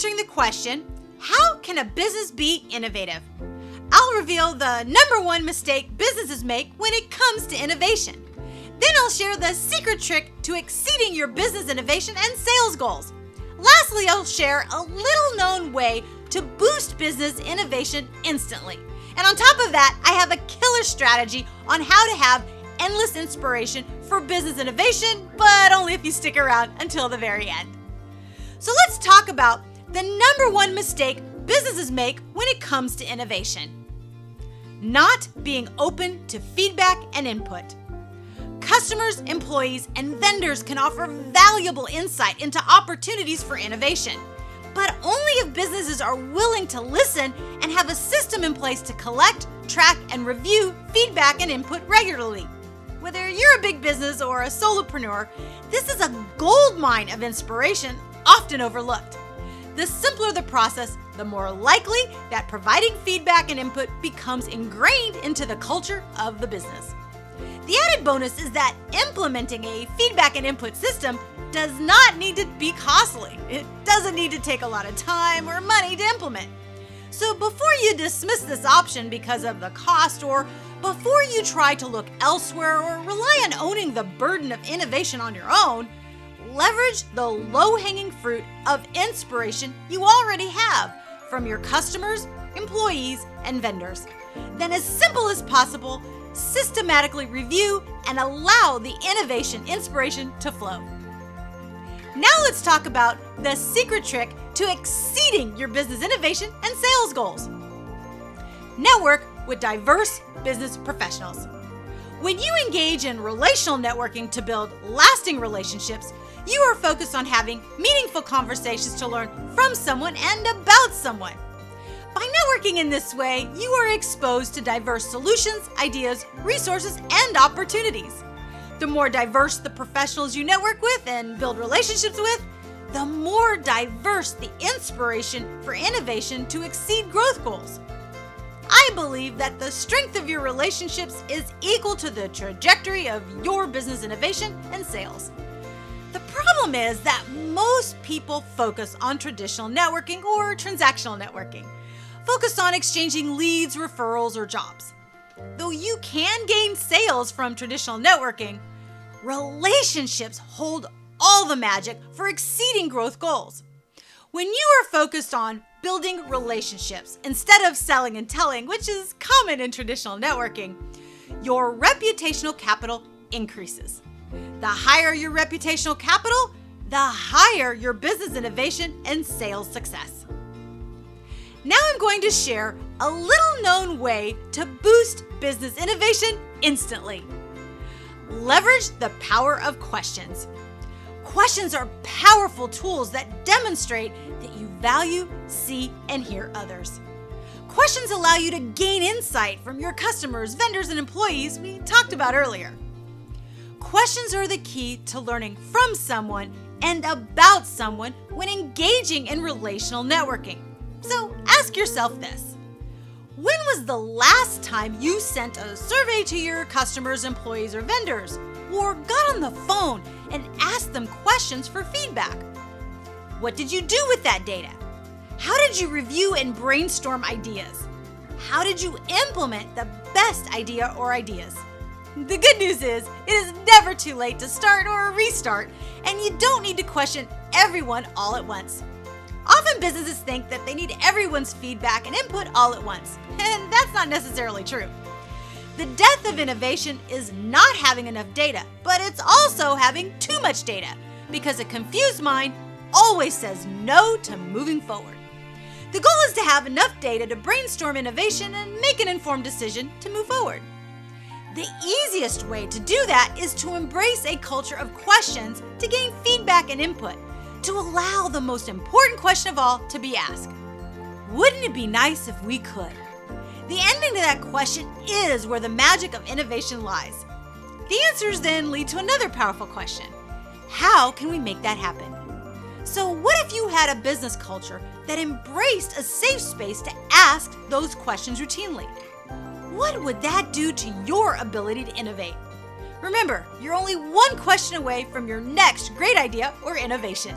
answering the question, how can a business be innovative? I'll reveal the #1 mistake businesses make when it comes to innovation. Then I'll share the secret trick to exceeding your business innovation and sales goals. Lastly, I'll share a little known way to boost business innovation instantly. And on top of that, I have a killer strategy on how to have endless inspiration for business innovation, but only if you stick around until the very end. So let's talk about the #1 mistake businesses make when it comes to innovation. Not being open to feedback and input. Customers, employees, and vendors can offer valuable insight into opportunities for innovation, but only if businesses are willing to listen and have a system in place to collect, track, and review feedback and input regularly. Whether you're a big business or a solopreneur, this is a goldmine of inspiration often overlooked. The simpler the process, the more likely that providing feedback and input becomes ingrained into the culture of the business. The added bonus is that implementing a feedback and input system does not need to be costly. It doesn't need to take a lot of time or money to implement. So before you dismiss this option because of the cost, or before you try to look elsewhere or rely on owning the burden of innovation on your own, leverage the low-hanging fruit of inspiration you already have from your customers, employees, and vendors. Then, as simple as possible, systematically review and allow the inspiration to flow. Now let's talk about the secret trick to exceeding your business innovation and sales goals. Network with diverse business professionals. When you engage in relational networking to build lasting relationships, you are focused on having meaningful conversations to learn from someone and about someone. By networking in this way, you are exposed to diverse solutions, ideas, resources, and opportunities. The more diverse the professionals you network with and build relationships with, the more diverse the inspiration for innovation to exceed growth goals. I believe that the strength of your relationships is equal to the trajectory of your business innovation and sales. The problem is that most people focus on traditional networking or transactional networking, focus on exchanging leads, referrals, or jobs. Though you can gain sales from traditional networking, relationships hold all the magic for exceeding growth goals. When you are focused on building relationships instead of selling and telling, which is common in traditional networking, your reputational capital increases. The higher your reputational capital, the higher your business innovation and sales success. Now I'm going to share a little known way to boost business innovation instantly. Leverage the power of questions. Questions are powerful tools that demonstrate that you value, see, and hear others. Questions allow you to gain insight from your customers, vendors, and employees we talked about earlier. Questions are the key to learning from someone and about someone when engaging in relational networking. So ask yourself this: when was the last time you sent a survey to your customers, employees, or vendors, or got on the phone and asked them questions for feedback? What did you do with that data? How did you review and brainstorm ideas? How did you implement the best idea or ideas? The good news is, it is never too late to start or restart, and you don't need to question everyone all at once. Often businesses think that they need everyone's feedback and input all at once, and that's not necessarily true. The death of innovation is not having enough data, but it's also having too much data, because a confused mind always says no to moving forward. The goal is to have enough data to brainstorm innovation and make an informed decision to move forward. The easiest way to do that is to embrace a culture of questions to gain feedback and input, to allow the most important question of all to be asked. Wouldn't it be nice if we could? The ending to that question is where the magic of innovation lies. The answers then lead to another powerful question: how can we make that happen? So what if you had a business culture that embraced a safe space to ask those questions routinely? What would that do to your ability to innovate? Remember, you're only one question away from your next great idea or innovation.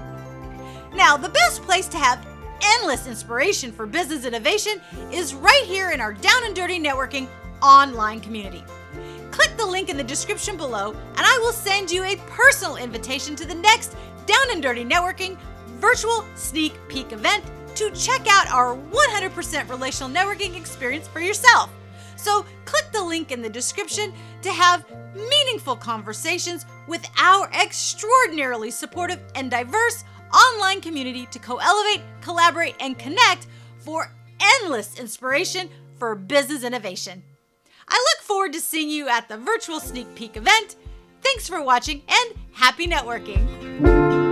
Now, the best place to have endless inspiration for business innovation is right here in our Down and Dirty Networking online community. Click the link in the description below, and I will send you a personal invitation to the next Down and Dirty Networking virtual sneak peek event to check out our 100% relational networking experience for yourself. So click the link in the description to have meaningful conversations with our extraordinarily supportive and diverse online community to co-elevate, collaborate, and connect for endless inspiration for business innovation. I look forward to seeing you at the virtual sneak peek event. Thanks for watching and happy networking.